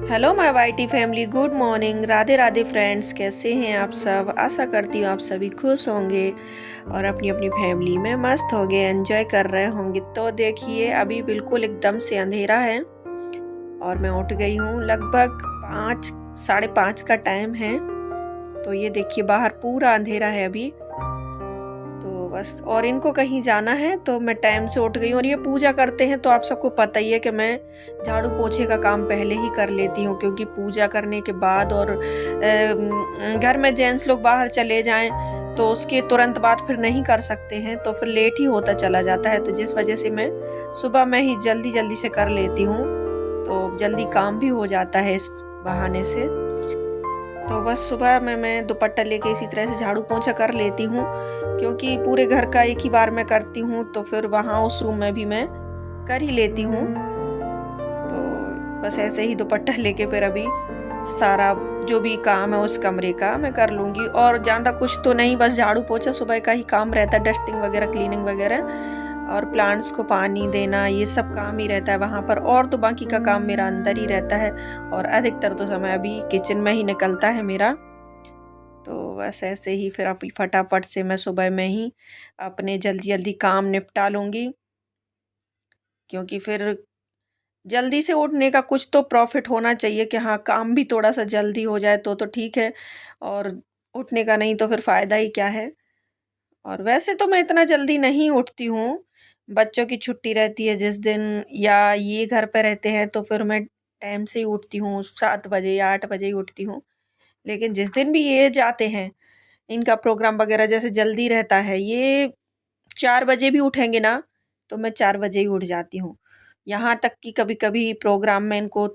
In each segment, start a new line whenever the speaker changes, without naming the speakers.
Hello my YT family, good morning. Radhe Radhe friends, कैसे हैं आप सब। आशा करती हूँ आप सभी खुश होंगे और अपनी अपनी फैमिली में मस्त होंगे, एंजॉय कर रहे होंगे। तो देखिए, अभी बिल्कुल एकदम से अंधेरा है और मैं उठ गई हूँ। लगभग 5, 5:30 का टाइम है। तो ये देखिए, बाहर पूरा अंधेरा है अभी। तो बस, और इनको कहीं जाना है तो मैं टाइम से उठ गई हूँ। और ये पूजा करते हैं तो आप सबको पता ही है कि मैं झाड़ू पोछे का काम पहले ही कर लेती हूँ, क्योंकि पूजा करने के बाद और घर में जेंट्स लोग बाहर चले जाएं तो उसके तुरंत बाद फिर नहीं कर सकते हैं, तो फिर लेट ही होता चला जाता है। तो जिस वजह से मैं सुबह में ही जल्दी जल्दी से कर लेती हूँ, तो जल्दी काम भी हो जाता है इस बहाने से। तो बस सुबह में मैं दुपट्टा लेके इसी तरह से झाड़ू पोंछा कर लेती हूँ, क्योंकि पूरे घर का एक ही बार मैं करती हूँ, तो फिर वहाँ उस रूम में भी मैं कर ही लेती हूँ। तो बस ऐसे ही दुपट्टा लेके फिर अभी सारा जो भी काम है उस कमरे का मैं कर लूँगी। और ज़्यादा कुछ तो नहीं, बस झाड़ू पोंछा सुबह का ही काम रहता है, डस्टिंग वगैरह, क्लीनिंग वगैरह, और प्लांट्स को पानी देना, ये सब काम ही रहता है वहाँ पर। और तो बाकी का काम मेरा अंदर ही रहता है, और अधिकतर तो समय अभी किचन में ही निकलता है मेरा। तो बस ऐसे ही फिर अभी फटाफट से मैं सुबह में ही अपने जल्दी जल्दी काम निपटा लूँगी, क्योंकि फिर जल्दी से उठने का कुछ तो प्रॉफिट होना चाहिए कि हाँ, काम भी थोड़ा सा जल्दी हो जाए तो ठीक है, और उठने का नहीं तो फिर फ़ायदा ही क्या है। और वैसे तो मैं इतना जल्दी नहीं उठती हूँ। बच्चों की छुट्टी रहती है जिस दिन, या ये घर पे रहते हैं, तो फिर मैं टाइम से ही उठती हूँ, 7 बजे या 8 बजे ही उठती हूँ। लेकिन जिस दिन भी ये जाते हैं, इनका प्रोग्राम वगैरह जैसे जल्दी रहता है, ये 4 बजे भी उठेंगे ना, तो मैं 4 बजे ही उठ जाती हूँ। यहाँ तक कि कभी-कभी प्रोग्राम में इनको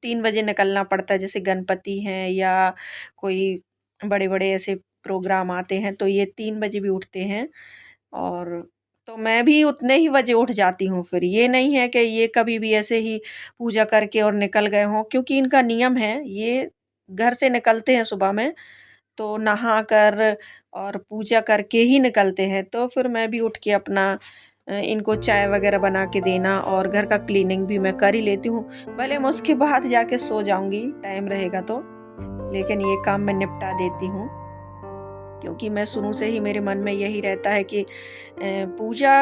3 बजे निकलना पड़ता है, जैसे गणपति हैं या कोई बड़े-बड़े ऐसे प्रोग्राम आते हैं, तो ये 3 बजे भी उठते हैं। और तो मैं भी उतने ही बजे उठ जाती हूँ फिर। ये नहीं है कि ये कभी भी ऐसे ही पूजा करके और निकल गए हों, क्योंकि इनका नियम है, ये घर से निकलते हैं सुबह में, तो नहा कर और पूजा करके ही निकलते हैं। तो फिर मैं भी उठ के अपना इनको चाय वगैरह बना के देना और घर का क्लीनिंग भी मैं कर ही लेती हूँ। भले मैं उसके बाद जाके सो जाऊँगी, टाइम रहेगा तो, लेकिन ये काम मैं निपटा देती हूँ। क्योंकि मैं शुरू से ही मेरे मन में यही रहता है कि पूजा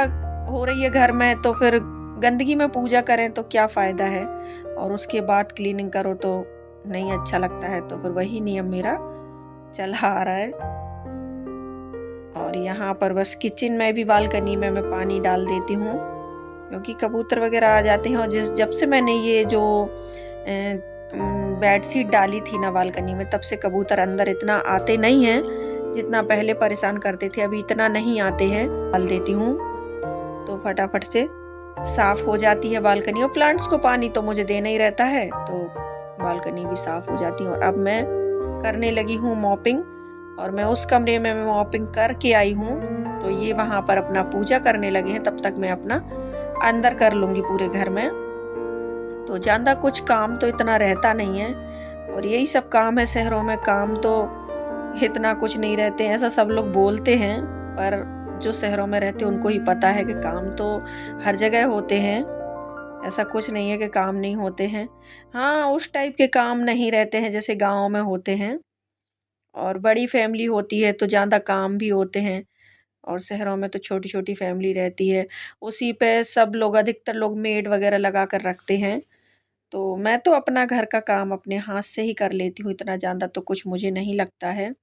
हो रही है घर में, तो फिर गंदगी में पूजा करें तो क्या फ़ायदा है, और उसके बाद क्लीनिंग करो तो नहीं अच्छा लगता है। तो फिर वही नियम मेरा चला आ रहा है। और यहाँ पर बस किचन में भी, बालकनी में मैं पानी डाल देती हूँ, क्योंकि कबूतर वगैरह आ जाते हैं। और जब से मैंने ये जो बेडशीट डाली थी ना बालकनी में, तब से कबूतर अंदर इतना आते नहीं हैं जितना पहले परेशान करते थे। अभी इतना नहीं आते हैं। डाल देती हूँ तो फटाफट से साफ हो जाती है बालकनी। और प्लांट्स को पानी तो मुझे देना ही रहता है, तो बालकनी भी साफ हो जाती है। और अब मैं करने लगी हूँ मॉपिंग, और मैं उस कमरे में मैं मॉपिंग करके आई हूँ, तो ये वहाँ पर अपना पूजा करने लगे हैं। तब तक मैं अपना अंदर कर लूँगी पूरे घर में। तो ज़्यादा कुछ काम तो इतना रहता नहीं है, और यही सब काम है। शहरों में काम तो इतना कुछ नहीं रहते हैं, ऐसा सब लोग बोलते हैं, पर जो शहरों में रहते हैं उनको ही पता है कि काम तो हर जगह होते हैं। ऐसा कुछ नहीं है कि काम नहीं होते हैं। हाँ, उस टाइप के काम नहीं रहते हैं जैसे गाँव में होते हैं, और बड़ी फैमिली होती है तो ज़्यादा काम भी होते हैं। और शहरों में तो छोटी-छोटी फैमिली रहती है, उसी पे सब लोग, अधिकतर लोग मेड वगैरह लगा कर रखते हैं। तो मैं तो अपना घर का काम अपने हाथ से ही कर लेती हूँ, इतना ज़्यादा तो कुछ मुझे नहीं लगता है।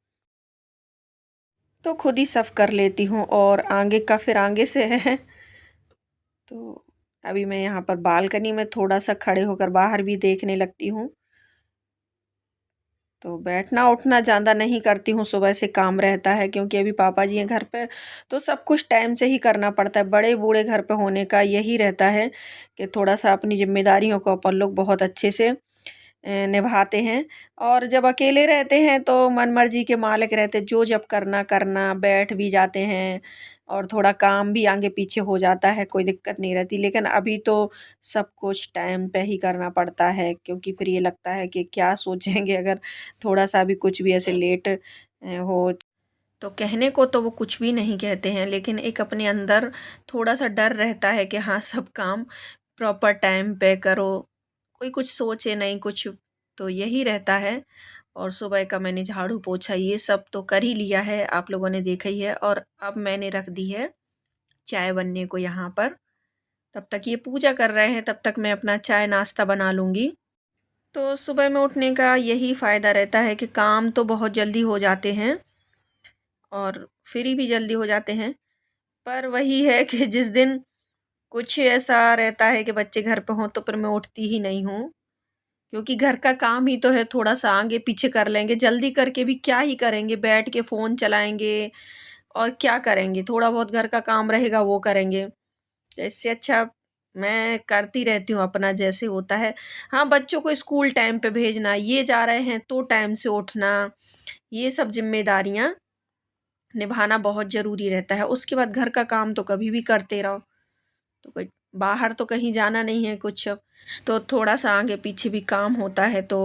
तो खुद ही सब कर लेती हूँ, और आगे का फिर आगे से है। तो अभी मैं यहाँ पर बालकनी में थोड़ा-सा खड़े होकर बाहर भी देखने लगती हूँ। तो बैठना-उठना ज़्यादा नहीं करती हूँ, सुबह से काम रहता है, क्योंकि अभी पापा जी हैं घर पे, तो सब कुछ टाइम से ही करना पड़ता है। बड़े-बूढ़े घर पे होने का यही रहता है कि थोड़ा-सा अपनी ज़िम्मेदारियों को अपन लोग बहुत अच्छे से निभाते हैं। और जब अकेले रहते हैं तो मन-मर्जी के मालिक रहते हैं, जो जब करना करना, बैठ भी जाते हैं, और थोड़ा काम भी आगे-पीछे हो जाता है, कोई दिक्कत नहीं रहती। लेकिन अभी तो सब कुछ टाइम पे ही करना पड़ता है, क्योंकि फिर ये लगता है कि क्या सोचेंगे अगर थोड़ा-सा भी कुछ भी ऐसे लेट हो। तो कहने को तो वो कुछ भी नहीं कहते हैं, लेकिन एक अपने अंदर थोड़ा-सा डर रहता है कि हाँ, सब काम प्रॉपर टाइम पे करो। कोई कुछ सोचे नहीं, कुछ तो यही रहता है। और सुबह का मैंने झाड़ू पोछा ये सब तो कर ही लिया है, आप लोगों ने देखा ही है। और अब मैंने रख दी है चाय बनने को यहाँ पर। तब तक ये पूजा कर रहे हैं, तब तक मैं अपना चाय नाश्ता बना लूँगी। तो सुबह में उठने का यही फ़ायदा रहता है कि काम तो बहुत जल्दी हो जाते हैं और फ्री भी जल्दी हो जाते हैं। पर वही है कि जिस दिन कुछ ऐसा रहता है कि बच्चे घर पे हों तो फिर मैं उठती ही नहीं हूँ। क्योंकि घर का काम ही तो है, थोड़ा-सा आगे पीछे कर लेंगे, जल्दी करके भी क्या ही करेंगे, बैठ के फ़ोन चलाएँगे और क्या करेंगे? थोड़ा बहुत घर का काम रहेगा वो करेंगे। तो इससे अच्छा मैं करती रहती हूँ अपना जैसे होता है। हाँ, बच्चों को स्कूल टाइम पे भेजना, ये जा रहे हैं तो टाइम से उठना, ये सब ज़िम्मेदारियाँ निभाना बहुत ज़रूरी रहता है। उसके बाद घर का काम तो कभी भी करते रहो। तो कोई बाहर तो कहीं जाना नहीं है कुछ, तो थोड़ा-सा आगे पीछे भी काम होता है तो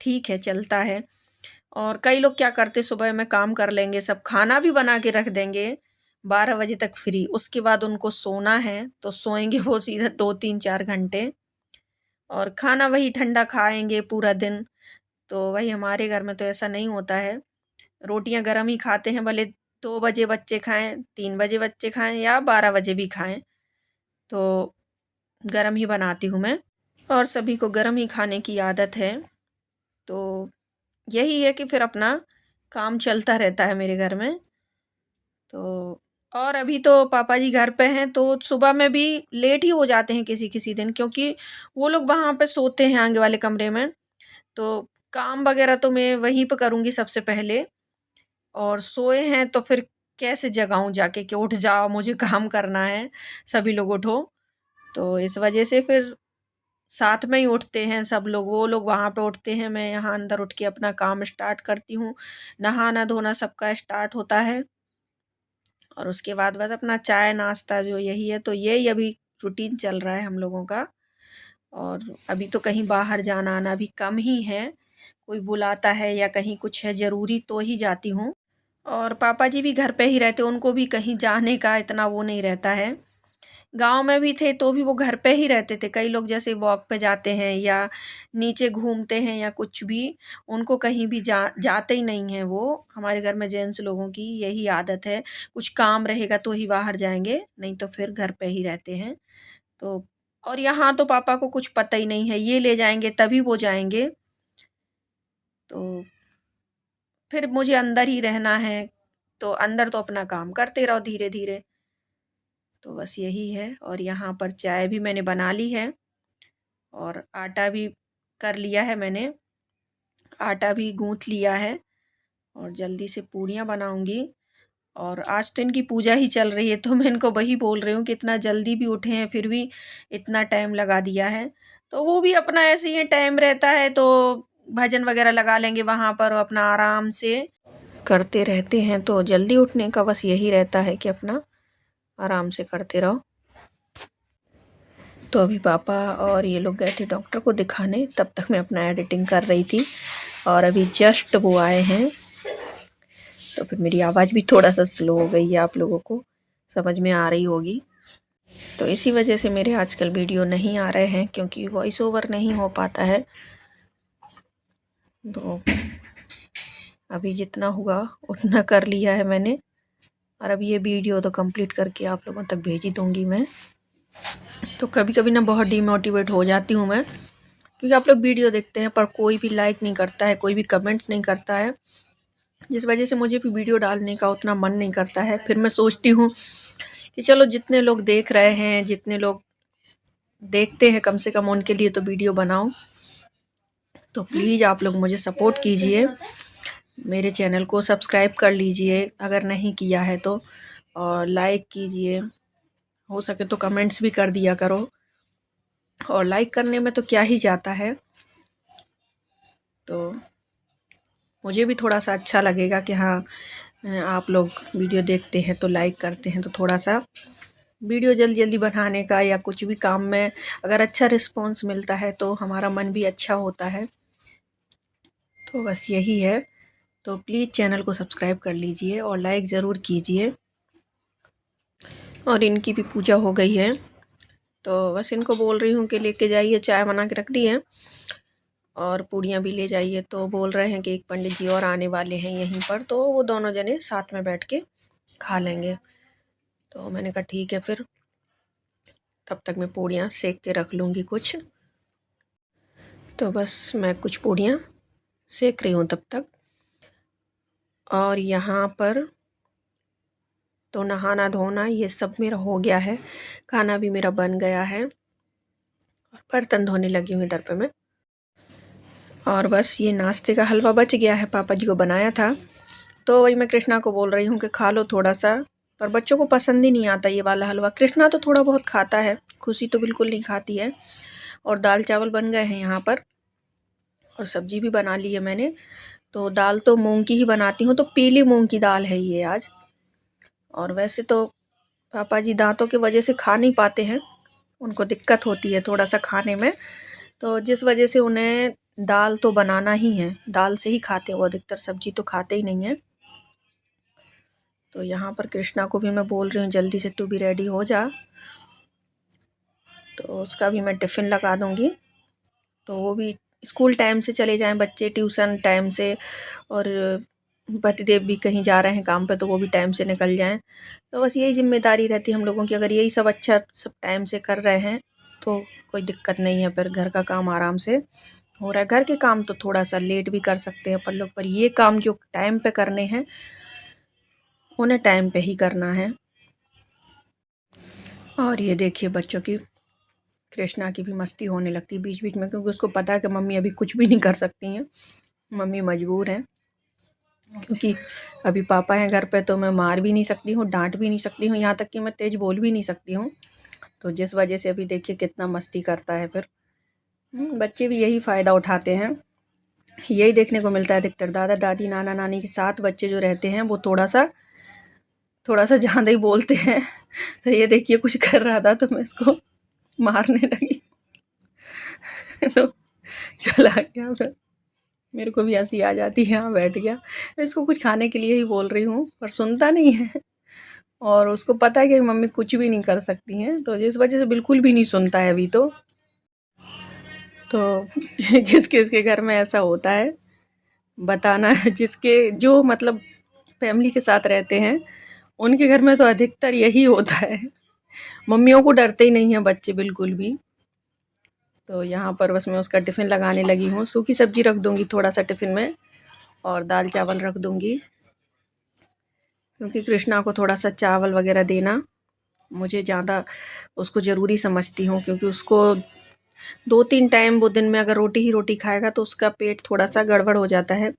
ठीक है, चलता है। और कई लोग क्या करते सुबह में काम कर लेंगे, सब खाना भी बना के रख देंगे, 12 बजे तक फ्री, उसके बाद उनको सोना है, तो सोएँगे वो सीधा 2, 3, 4 घंटे और खाना वही ठंडा खाएँगे पूरा दिन। तो वही हमारे घर में तो ऐसा नहीं होता है, रोटियाँ गरम ही खाते हैं, भले 2 बजे बच्चे खाएँ, 3 बजे बच्चे खाएँ या 12 बजे भी खाएँ, तो गरम ही बनाती हूँ मैं। और सभी को गरम ही खाने की आदत है, तो यही है कि फिर अपना काम चलता रहता है मेरे घर में। तो और अभी तो पापा जी घर पे हैं तो सुबह में भी लेट ही हो जाते हैं किसी-किसी दिन, क्योंकि वो लोग वहाँ पे सोते हैं आगे वाले कमरे में। तो काम वग़ैरह तो मैं वहीं पे करूँगी सबसे पहले, और सोए हैं तो फिर कैसे जगाऊँ जाके कि उठ जाओ मुझे काम करना है, सभी लोग उठो। तो इस वज़ह से फिर साथ में ही उठते हैं सब लोग, वो लोग वहाँ पे उठते हैं, मैं यहाँ अंदर उठ के अपना काम स्टार्ट करती हूँ। नहाना-धोना सबका स्टार्ट होता है और उसके बाद बस अपना चाय नाश्ता जो यही है, तो यही अभी रूटीन चल रहा है हम लोगों का। और अभी तो कहीं बाहर जाना-आना भी कम ही है, कोई बुलाता है या कहीं कुछ है ज़रूरी तो ही जाती हूँ। और पापा जी भी घर पे ही रहते, उनको भी कहीं जाने का इतना वो नहीं रहता है। गाँव में भी थे तो भी वो घर पे ही रहते थे। कई लोग जैसे वॉक पे जाते हैं या नीचे घूमते हैं या कुछ भी, उनको कहीं भी जाते ही नहीं हैं वो। हमारे घर में जेंट्स लोगों की यही आदत है, कुछ काम रहेगा तो ही बाहर जाएँगे, नहीं तो फिर घर पे ही रहते हैं। तो और यहाँ तो पापा को कुछ पता ही नहीं है, ये ले जाएँगे तभी वो जाएँगे। तो फिर मुझे अंदर ही रहना है, तो अंदर तो अपना काम करते रहो धीरे-धीरे। तो बस यही है। और यहाँ पर चाय भी मैंने बना ली है और आटा भी कर लिया है मैंने, आटा भी गूँथ लिया है और जल्दी से पूड़ियाँ बनाऊँगी। और आज तो इनकी पूजा ही चल रही है तो मैं इनको वही बोल रही हूँ कि इतना जल्दी भी उठे हैं फिर भी इतना टाइम लगा दिया है। तो वो भी अपना ऐसे ही टाइम रहता है तो भजन वगैरह लगा लेंगे वहाँ पर और अपना आराम से करते रहते हैं। तो जल्दी उठने का बस यही रहता है कि अपना आराम से करते रहो। तो अभी पापा और ये लोग गए थे डॉक्टर को दिखाने, तब तक मैं अपना एडिटिंग कर रही थी और अभी जस्ट वो आए हैं। तो फिर मेरी आवाज़ भी थोड़ा सा स्लो हो गई है, आप लोगों को समझ में आ रही होगी। तो इसी वजह से मेरे आजकल वीडियो नहीं आ रहे हैं, क्योंकि वॉइस ओवर नहीं हो पाता है। तो अभी जितना हुआ उतना कर लिया है मैंने, और अब ये वीडियो तो कंप्लीट करके आप लोगों तक भेज ही दूँगी मैं। तो कभी कभी ना बहुत डिमोटिवेट हो जाती हूँ मैं, क्योंकि आप लोग वीडियो देखते हैं पर कोई भी लाइक नहीं करता है, कोई भी कमेंट्स नहीं करता है, जिस वजह से मुझे भी वीडियो डालने का उतना मन नहीं करता है। फिर मैं सोचती हूँ कि चलो जितने लोग देख रहे हैं, जितने लोग देखते हैं, कम से कम उनके लिए तो वीडियो बनाऊं। तो प्लीज़ आप लोग मुझे सपोर्ट कीजिए, मेरे चैनल को सब्सक्राइब कर लीजिए अगर नहीं किया है तो, और लाइक कीजिए, हो सके तो कमेंट्स भी कर दिया करो। और लाइक करने में तो क्या ही जाता है, तो मुझे भी थोड़ा सा अच्छा लगेगा कि हाँ आप लोग वीडियो देखते हैं तो लाइक करते हैं, तो थोड़ा सा वीडियो जल्दी जल्दी बनाने का या कुछ भी काम में अगर अच्छा रिस्पॉन्स मिलता है तो हमारा मन भी अच्छा होता है। तो बस यही है। तो प्लीज़ चैनल को सब्सक्राइब कर लीजिए और लाइक ज़रूर कीजिए। और इनकी भी पूजा हो गई है, तो बस इनको बोल रही हूँ कि लेके जाइए, चाय बना के रख दी है। और पूड़ियाँ भी ले जाइए। तो बोल रहे हैं कि एक पंडित जी और आने वाले हैं यहीं पर, तो वो दोनों जने साथ में बैठ के खा लेंगे। तो मैंने कहा ठीक है फिर, तब तक मैं पूड़ियाँ सेक के रख लूँगी कुछ। तो बस मैं कुछ पूड़ियाँ सेक रही हूँ तब तक। और यहाँ पर तो नहाना धोना ये सब मेरा हो गया है, खाना भी मेरा बन गया है और बर्तन धोने लगी हूँ इधर पे मैं। और बस ये नाश्ते का हलवा बच गया है, पापा जी को बनाया था, तो वही मैं कृष्णा को बोल रही हूँ कि खा लो थोड़ा सा। पर बच्चों को पसंद ही नहीं आता ये वाला हलवा। कृष्णा तो थोड़ा बहुत खाता है, खुशी तो बिल्कुल नहीं खाती है। और दाल चावल बन गए हैं यहाँ पर, और सब्जी भी बना ली है मैंने। तो दाल तो मूंग की ही बनाती हूँ, तो पीली मूंग की दाल है ये आज। और वैसे तो पापा जी दांतों की वजह से खा नहीं पाते हैं, उनको दिक्कत होती है थोड़ा सा खाने में, तो जिस वजह से उन्हें दाल तो बनाना ही है, दाल से ही खाते हैं वो अधिकतर, सब्जी तो खाते ही नहीं है। तो यहाँ पर कृष्णा को भी मैं बोल रही हूँ जल्दी से तू भी रेडी हो जा, तो उसका भी मैं टिफ़िन लगा दूँगी। तो वो भी स्कूल टाइम से चले जाएं बच्चे, ट्यूशन टाइम से, और पतिदेव भी कहीं जा रहे हैं काम पे तो वो भी टाइम से निकल जाएं। तो बस यही जिम्मेदारी रहती है हम लोगों की। अगर यही सब अच्छा सब टाइम से कर रहे हैं तो कोई दिक्कत नहीं है, फिर घर का काम आराम से हो रहा है। घर के काम तो थोड़ा सा लेट भी कर सकते हैं अपन लोग, पर ये काम जो टाइम पे करने हैं उन्हें टाइम पे ही करना है। और ये देखिए बच्चों की, कृष्णा की भी मस्ती होने लगती है बीच बीच में, क्योंकि उसको पता है कि मम्मी अभी कुछ भी नहीं कर सकती हैं, मम्मी मजबूर हैं। क्योंकि अभी पापा हैं घर पे तो मैं मार भी नहीं सकती हूँ, डांट भी नहीं सकती हूँ, यहाँ तक कि मैं तेज़ बोल भी नहीं सकती हूँ। तो जिस वजह से अभी देखिए कितना मस्ती करता है फिर। बच्चे भी यही फ़ायदा उठाते हैं, यही देखने को मिलता है अधिकतर। दादा दादी नाना नानी के साथ बच्चे जो रहते हैं वो थोड़ा सा ज़्यादा ही बोलते हैं। तो ये देखिए कुछ कर रहा था तो मैं इसको मारने लगी तो चला गया फिर। मेरे को भी हंसी आ जाती है, यहाँ बैठ गया। मैं इसको कुछ खाने के लिए ही बोल रही हूँ पर सुनता नहीं है, और उसको पता है कि मम्मी कुछ भी नहीं कर सकती हैं, तो जिस वजह से बिल्कुल भी नहीं सुनता है अभी तो किस किस के घर में ऐसा होता है बताना है। जिसके जो मतलब फैमिली के साथ रहते हैं उनके घर में तो अधिकतर यही होता है, मम्मियों को डरते ही नहीं हैं बच्चे बिल्कुल भी। तो यहाँ पर बस मैं उसका टिफ़िन लगाने लगी हूँ। सूखी सब्जी रख दूँगी थोड़ा सा टिफ़िन में, और दाल चावल रख दूँगी, क्योंकि कृष्णा को थोड़ा सा चावल वगैरह देना मुझे ज़्यादा उसको ज़रूरी समझती हूँ। क्योंकि उसको 2-3 टाइम वो दिन में अगर रोटी ही रोटी खाएगा तो उसका पेट थोड़ा सा गड़बड़ हो जाता है,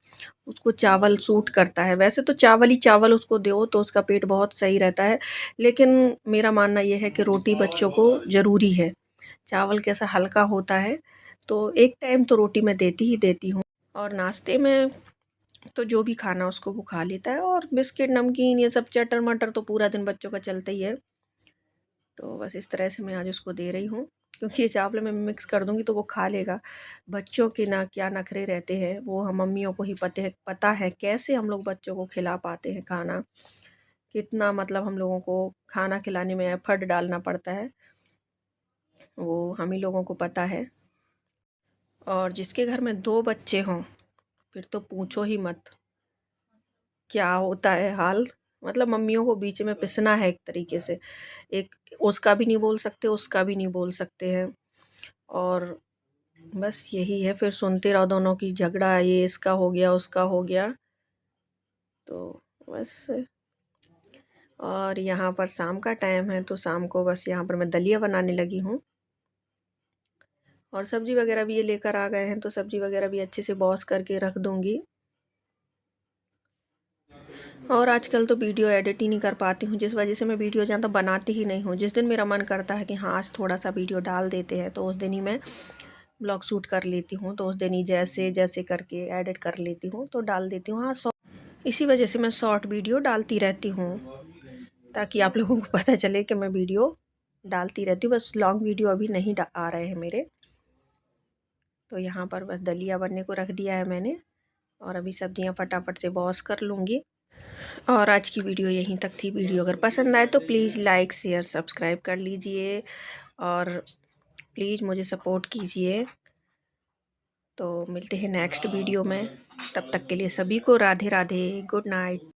उसको चावल सूट करता है। वैसे तो चावल ही चावल उसको दो तो उसका पेट बहुत सही रहता है, लेकिन मेरा मानना ये है कि रोटी बच्चों को ज़रूरी है। चावल कैसा हल्का होता है, तो एक टाइम तो रोटी मैं देती ही देती हूँ। और नाश्ते में तो जो भी खाना उसको वो खा लेता है, और बिस्किट नमकीन ये सब चटर मटर तो पूरा दिन बच्चों का चलता ही है। तो बस इस तरह से मैं आज उसको दे रही हूँ, क्योंकि ये चावल में मिक्स कर दूँगी तो वो खा लेगा। बच्चों के ना क्या नखरे रहते हैं वो हम मम्मियों को ही पता है कैसे हम लोग बच्चों को खिला पाते हैं खाना, कितना मतलब हम लोगों को खाना खिलाने में एफर्ट डालना पड़ता है, वो हम ही लोगों को पता है। और जिसके घर में 2 बच्चे हों फिर तो पूछो ही मत क्या होता है हाल। मतलब मम्मियों को बीच में पिसना है एक तरीके से, एक उसका भी नहीं बोल सकते, उसका भी नहीं बोल सकते हैं, और बस यही है, फिर सुनते रहो दोनों की झगड़ा, ये इसका हो गया उसका हो गया, तो बस। और यहाँ पर शाम का टाइम है तो शाम को बस यहाँ पर मैं दलिया बनाने लगी हूँ, और सब्ज़ी वगैरह भी ये लेकर आ गए हैं तो सब्ज़ी वगैरह भी अच्छे से वॉश करके रख दूँगी। और आजकल तो वीडियो एडिट ही नहीं कर पाती हूँ, जिस वजह से मैं वीडियो ज़्यादा बनाती ही नहीं हूँ। जिस दिन मेरा मन करता है कि हाँ आज थोड़ा सा वीडियो डाल देते हैं तो उस दिन ही मैं ब्लॉग शूट कर लेती हूँ, तो उस दिन ही जैसे जैसे करके एडिट कर लेती हूँ तो डाल देती हूँ। हाँ, इसी वजह से मैं शॉर्ट वीडियो डालती रहती हूँ, ताकि आप लोगों को पता चले कि मैं वीडियो डालती रहती हूँ। बस लॉन्ग वीडियो अभी नहीं आ रहे हैं मेरे। तो यहाँ पर बस दलिया बनने को रख दिया है मैंने, और अभी सब्जियाँ फटाफट से वॉश कर लूँगी। और आज की वीडियो यहीं तक थी। वीडियो अगर पसंद आए तो प्लीज़ लाइक शेयर सब्सक्राइब कर लीजिए, और प्लीज़ मुझे सपोर्ट कीजिए। तो मिलते हैं नेक्स्ट वीडियो में, तब तक के लिए सभी को राधे राधे, गुड नाइट।